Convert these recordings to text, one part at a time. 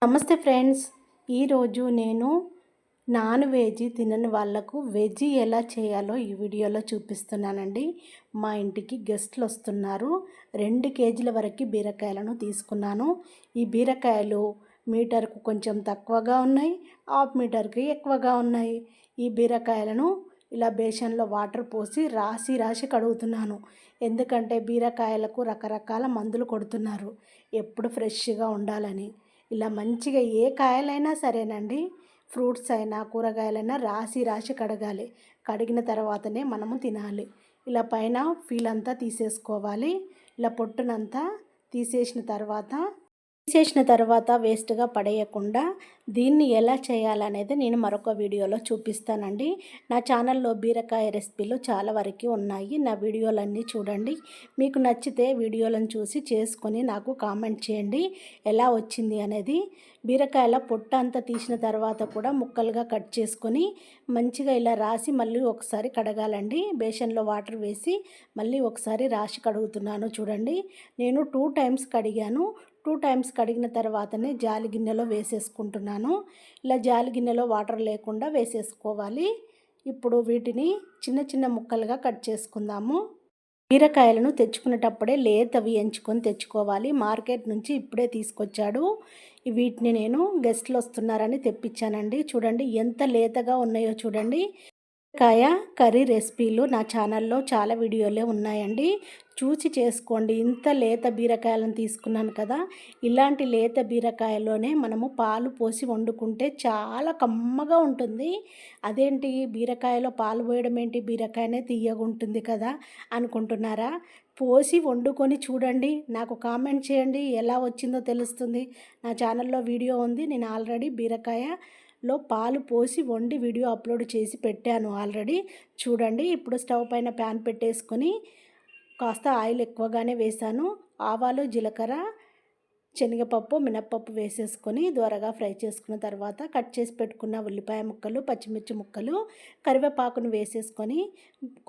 నమస్తే ఫ్రెండ్స్. ఈరోజు నేను నాన్ వెజ్ తినని వాళ్ళకు వెజ్ ఎలా చేయాలో ఈ వీడియోలో చూపిస్తున్నానండి. మా ఇంటికి గెస్ట్లు వస్తున్నారు. 2 కేజీల వరకు బీరకాయలను తీసుకున్నాను. ఈ బీరకాయలు మీటర్కు కొంచెం తక్కువగా ఉన్నాయి, హాఫ్ మీటర్కి ఎక్కువగా ఉన్నాయి. ఈ బీరకాయలను ఇలా బేషన్లో వాటర్ పోసి రాసి కడుగుతున్నాను. ఎందుకంటే బీరకాయలకు రకరకాల మందులు కొడుతున్నారు ఎప్పుడు ఫ్రెష్గా ఉండాలని. ఇలా మంచిగా ఏ కాయలైనా సరేనండి, ఫ్రూట్స్ అయినా కూరగాయలైనా రాసి కడగాలి. కడిగిన తర్వాతనే మనము తినాలి. ఇలా పైన ఫీల్ అంతా తీసేసుకోవాలి. ఇలా పొట్టునంతా తీసేసిన తర్వాత వేస్ట్గా పడేయకుండా దీన్ని ఎలా చేయాలనేది నేను మరొక వీడియోలో చూపిస్తానండి. నా ఛానల్లో బీరకాయ రెసిపీలు చాలా వరకు ఉన్నాయి. నా వీడియోలన్నీ చూడండి. మీకు నచ్చితే వీడియోలను చూసి చేసుకొని నాకు కామెంట్ చేయండి ఎలా వచ్చింది అనేది. బీరకాయల పొట్టు అంతా తీసిన తర్వాత కూడా ముక్కలుగా కట్ చేసుకొని మంచిగా ఇలా రాసి మళ్ళీ ఒకసారి కడగాలండి. బేషన్లో వాటర్ వేసి మళ్ళీ ఒకసారి రాసి కడుగుతున్నాను. చూడండి, నేను 2 టైమ్స్ కడిగాను. 2 టైమ్స్ కడిగిన తర్వాతనే జాలి గిన్నెలో వేసేసుకుంటున్నాను. ఇలా జాలి గిన్నెలో వాటర్ లేకుండా వేసేసుకోవాలి. ఇప్పుడు వీటిని చిన్న చిన్న ముక్కలుగా కట్ చేసుకుందాము. బీరకాయలను తెచ్చుకునేటప్పుడే లేతవి ఎంచుకొని తెచ్చుకోవాలి. మార్కెట్ నుంచి ఇప్పుడే తీసుకొచ్చాడు. వీటిని నేను గెస్ట్లు వస్తున్నారని తెప్పించానండి. చూడండి ఎంత లేతగా ఉన్నాయో చూడండి. బీరకాయ కర్రీ రెసిపీలు నా ఛానల్లో చాలా వీడియోలే ఉన్నాయండి, చూసి చేసుకోండి. ఇంత లేత బీరకాయలను తీసుకున్నాను కదా, ఇలాంటి లేత బీరకాయలోనే మనము పాలు పోసి వండుకుంటే చాలా కమ్మగా ఉంటుంది. అదేంటి బీరకాయలో పాలు పోయడం ఏంటి, బీరకాయనే తీయగా ఉంటుంది కదా అనుకుంటున్నారా? పోసి వండుకొని చూడండి, నాకు కామెంట్ చేయండి, ఎలా వచ్చిందో తెలుస్తుంది. నా ఛానల్లో వీడియో ఉంది. నేను ఆల్రెడీ బీరకాయలో పాలు పోసి వండి వీడియో అప్లోడ్ చేసి పెట్టాను ఆల్రెడీ. చూడండి, ఇప్పుడు స్టవ్ పైన ప్యాన్ పెట్టేసుకొని కాస్త ఆయిల్ ఎక్కువగానే వేసాను. ఆవాలు, జీలకర్ర, శనగపప్పు, మినప్పప్పు వేసేసుకొని దోరగా ఫ్రై చేసుకున్న తర్వాత కట్ చేసి పెట్టుకున్న ఉల్లిపాయ ముక్కలు, పచ్చిమిర్చి ముక్కలు, కరివేపాకును వేసేసుకొని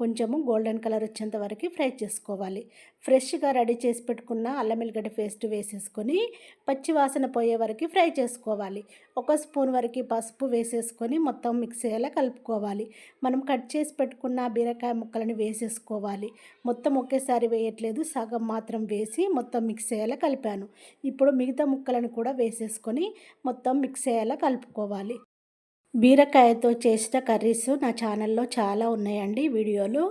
కొంచెము గోల్డెన్ కలర్ వచ్చేంత వరకు ఫ్రై చేసుకోవాలి. ఫ్రెష్గా రెడీ చేసి పెట్టుకున్న అల్లం వెల్లిగడ్డ పేస్ట్ వేసేసుకొని పచ్చి వాసన పోయే వరకు ఫ్రై చేసుకోవాలి. 1 స్పూన్ వరకు పసుపు వేసేసుకొని మొత్తం మిక్స్ అయ్యేలా కలుపుకోవాలి. మనం కట్ చేసి పెట్టుకున్న బీరకాయ ముక్కలను వేసేసుకోవాలి. మొత్తం ఒకేసారి వేయట్లేదు, సగం మాత్రం వేసి మొత్తం మిక్స్ అయ్యేలా కలిపాను. ఇప్పుడు మిగతా ముక్కలను కూడా వేసేసుకొని మొత్తం మిక్స్ అయ్యేలా కలుపుకోవాలి. బీరకాయతో చేసిన కర్రీస్ నా ఛానల్లో చాలా ఉన్నాయండి వీడియోలు,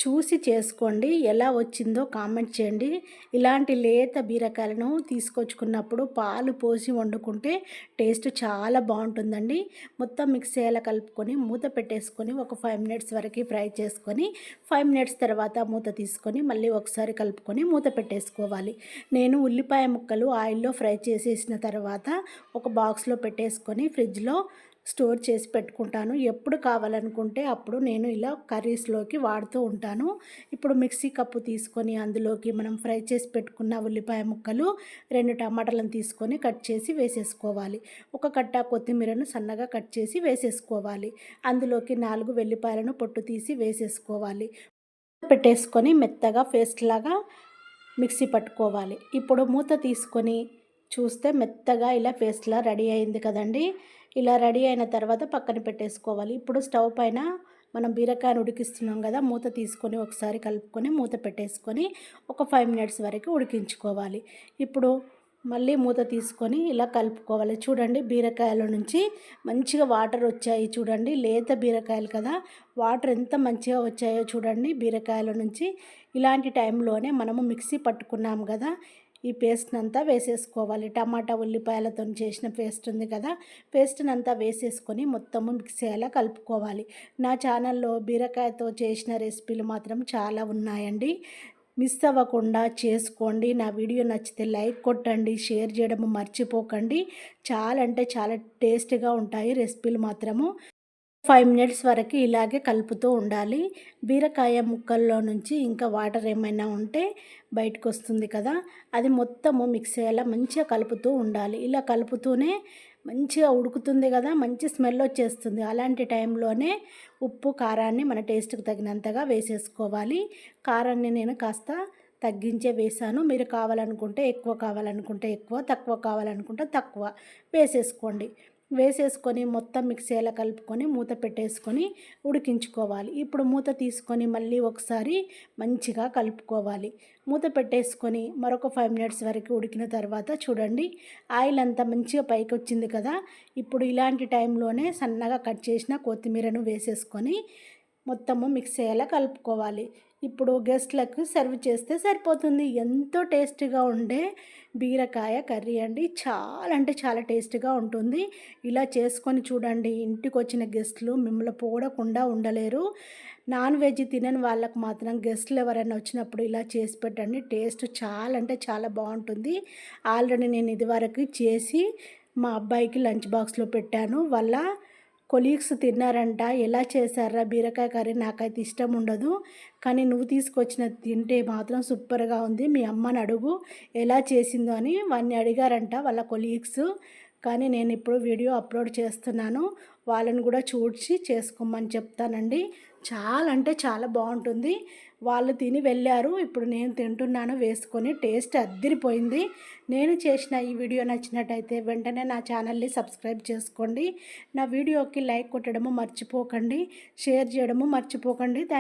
చూసి చేసుకోండి. ఎలా వచ్చిందో కామెంట్ చేయండి. ఇలాంటి లేత బీరకాయలను తీసుకొచ్చుకున్నప్పుడు పాలు పోసి వండుకుంటే టేస్ట్ చాలా బాగుంటుందండి. మొత్తం మిక్స్ అయ్యేలా కలుపుకొని మూత పెట్టేసుకొని ఒక 5 మినిట్స్ వరకు ఫ్రై చేసుకొని 5 మినిట్స్ తర్వాత మూత తీసుకొని మళ్ళీ ఒకసారి కలుపుకొని మూత పెట్టేసుకోవాలి. నేను ఉల్లిపాయ ముక్కలు ఆయిల్లో ఫ్రై చేసేసిన తర్వాత ఒక బాక్స్లో పెట్టేసుకొని ఫ్రిడ్జ్లో స్టోర్ చేసి పెట్టుకుంటాను. ఎప్పుడు కావాలనుకుంటే అప్పుడు నేను ఇలా కర్రీస్లోకి వాడుతూ ఉంటాను. ఇప్పుడు మిక్సీ కప్పు తీసుకొని అందులోకి మనం ఫ్రై చేసి పెట్టుకున్న ఉల్లిపాయ ముక్కలు, 2 టమాటాలను తీసుకొని కట్ చేసి వేసేసుకోవాలి. ఒక కట్ట కొత్తిమీరను సన్నగా కట్ చేసి వేసేసుకోవాలి. అందులోకి 4 వెల్లిపాయలను పొట్టు తీసి వేసేసుకోవాలి. పెట్టేసుకొని మెత్తగా పేస్ట్ లాగా మిక్సీ పట్టుకోవాలి. ఇప్పుడు మూత తీసుకొని చూస్తే మెత్తగా ఇలా పేస్ట్లా రెడీ అయింది కదండి. ఇలా రెడీ అయిన తర్వాత పక్కన పెట్టేసుకోవాలి. ఇప్పుడు స్టవ్ పైన మనం బీరకాయను ఉడికిస్తున్నాం కదా, మూత తీసుకొని ఒకసారి కలుపుకొని మూత పెట్టేసుకొని ఒక 5 మినిట్స్ వరకు ఉడికించుకోవాలి. ఇప్పుడు మళ్ళీ మూత తీసుకొని ఇలా కలుపుకోవాలి. చూడండి, బీరకాయల నుంచి మంచిగా వాటర్ వచ్చాయి. చూడండి, లేత బీరకాయలు కదా, వాటర్ ఎంత మంచిగా వచ్చాయో చూడండి బీరకాయల నుంచి. ఇలాంటి టైంలోనే మనము మిక్సీ పట్టుకున్నాం కదా, ఈ పేస్ట్ని అంతా వేసేసుకోవాలి. టమాటా ఉల్లిపాయలతో చేసిన పేస్ట్ ఉంది కదా, పేస్ట్ని అంతా వేసేసుకొని మొత్తము మిక్స్ అయ్యేలా కలుపుకోవాలి. నా ఛానల్లో బీరకాయతో చేసిన రెసిపీలు మాత్రం చాలా ఉన్నాయండి, మిస్ అవ్వకుండా చేసుకోండి. నా వీడియో నచ్చితే లైక్ కొట్టండి, షేర్ చేయడం మర్చిపోకండి. చాలా అంటే చాలా టేస్టీగా ఉంటాయి రెసిపీలు మాత్రము. 5 మినిట్స్ వరకు ఇలాగే కలుపుతూ ఉండాలి. బీరకాయ ముక్కల్లో నుంచి ఇంకా వాటర్ ఏమైనా ఉంటే బయటకు వస్తుంది కదా, అది మొత్తము మిక్స్ అయ్యేలా మంచిగా కలుపుతూ ఉండాలి. ఇలా కలుపుతూనే మంచిగా ఉడుకుతుంది కదా, మంచి స్మెల్ వచ్చేస్తుంది. అలాంటి టైంలోనే ఉప్పు, కారాన్ని మన టేస్ట్కి తగినంతగా వేసేసుకోవాలి. కారాన్ని నేను కాస్త తగ్గించే వేసాను. మీరు కావాలనుకుంటే ఎక్కువ, తక్కువ కావాలనుకుంటే తక్కువ వేసేసుకోండి. వేసేసుకొని మొత్తం మిక్సీలో కలుపుకొని మూత పెట్టేసుకొని ఉడికించుకోవాలి. ఇప్పుడు మూత తీసుకొని మళ్ళీ ఒకసారి మంచిగా కలుపుకోవాలి. మూత పెట్టేసుకొని మరొక 5 మినిట్స్ వరకు ఉడికిన తర్వాత చూడండి, ఆయిల్ అంతా మంచిగా పైకి వచ్చింది కదా. ఇప్పుడు ఇలాంటి టైంలోనే సన్నగా కట్ చేసిన కొత్తిమీరను వేసేసుకొని మొత్తము మిక్స్ అయ్యేలా కలుపుకోవాలి. ఇప్పుడు గెస్ట్లకు సర్వ్ చేస్తే సరిపోతుంది. ఎంతో టేస్టీగా ఉండే బీరకాయ కర్రీ అండి. చాలా అంటే చాలా టేస్టీగా ఉంటుంది. ఇలా చేసుకొని చూడండి. ఇంటికి వచ్చిన గెస్టులు మిమ్మల్ని పొగడకుండా ఉండలేరు. నాన్ వెజ్ తినని వాళ్ళకు మాత్రం గెస్టులు ఎవరైనా వచ్చినప్పుడు ఇలా చేసి పెట్టండి. టేస్ట్ చాలా అంటే చాలా బాగుంటుంది. ఆల్రెడీ నేను ఇదివరకు చేసి మా అబ్బాయికి లంచ్ బాక్స్లో పెట్టాను. వాళ్ళ కొలీగ్స్ తిన్నారంట. ఎలా చేశారా బీరకాయ కర్రీ, నాకైతే ఇష్టం ఉండదు, కానీ నువ్వు తీసుకొచ్చిన తింటే మాత్రం సూపర్గా ఉంది, మీ అమ్మని అడుగు ఎలా చేసిందో అని వాడిని అడిగారంట వాళ్ళ కొలీగ్స్. కానీ నేను ఇప్పుడు వీడియో అప్లోడ్ చేస్తున్నాను, వాళ్ళని కూడా చూసి చేసుకోమని చెప్తానండి. చాలా అంటే చాలా బాగుంటుంది. వాళ్ళు తిని వెళ్ళారు, ఇప్పుడు నేను తింటున్నాను వేసుకొని. టేస్ట్ అద్దిరిపోయింది. నేను చేసిన ఈ వీడియో నచ్చినట్టయితే వెంటనే నా ఛానల్ని సబ్స్క్రైబ్ చేసుకోండి. నా వీడియోకి లైక్ కొట్టడము మర్చిపోకండి, షేర్ చేయడము మర్చిపోకండి.